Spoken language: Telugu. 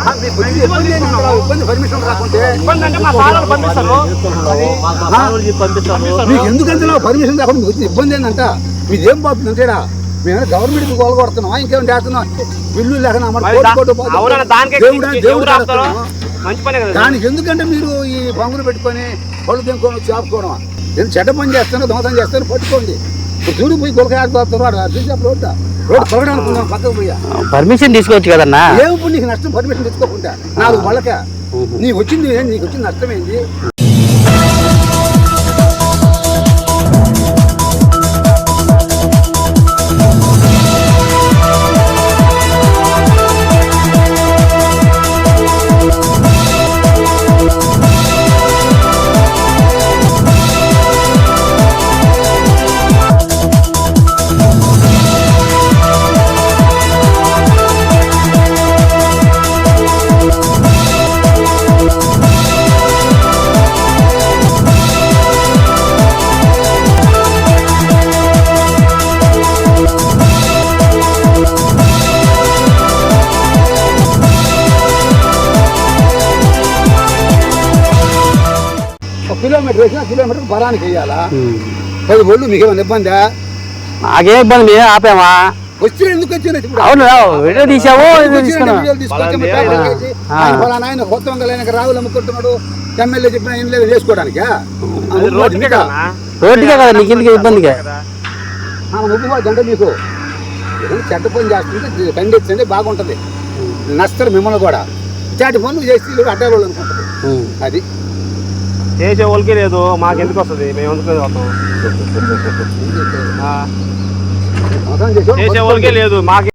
ఇబ్బంది పర్మిషన్ రాకుంటే పంపిస్తారు. ఎందుకంటే పర్మిషన్ రాకుండా వచ్చిన ఇబ్బంది ఏంటంట మీదేం పోతుంది అంతేడా మేము గవర్నమెంట్ కొలగొడుతున్నాం ఇంకేం చేస్తున్నాం బిల్లు దానికి ఎందుకంటే మీరు ఈ బంగులు పెట్టుకొని పళ్ళు తెంకొని చాపుకోవడం ఎందుకు చెడ్డ పని చేస్తానో దొంగతనం చేస్తానో పట్టుకోండి ఇప్పుడు చూడు పోయి కొలకాడుతారు రోడ్డు కొలగడానికి పక్కకు పోయా పర్మిషన్ తీసుకోవచ్చు కదన్నా. ఏమిప్పుడు నీకు నష్టం పర్మిషన్ తెచ్చుకోకుండా 4 పళ్ళక నీకు వచ్చింది నష్టం ఏంది? కిలోమీటర్ వేసినా కిలోమీటర్ బరానికి వేయాలా 10 బళ్ళు మీకు ఏమైనా ఇబ్బందా? నాకే ఇబ్బంది ఆపామా వచ్చి ఎందుకు వచ్చిన అవును వీడియో తీసావు ఆయన కొత్త వందలైన రావులు అమ్ముకుంటున్నాడు ఎమ్మెల్యే చెప్పిన ఏం లేదు చేసుకోవడానికి రోడ్డుకే కదా నీకు ఎందుకు ఇబ్బందిగా అంటే మీకు చెడ్డ పని చేస్తుంటే ఖండించండి బాగుంటది నష్టం మిమ్మల్ని కూడా చాటి పనులు చేసి అడ్డాలు అనుకుంటారు అది చేసే వాళ్ళకి లేదు మాకు ఎందుకు వస్తుంది మేము ఎందుకు వస్తాం చేసే వాళ్ళకే లేదు మాకు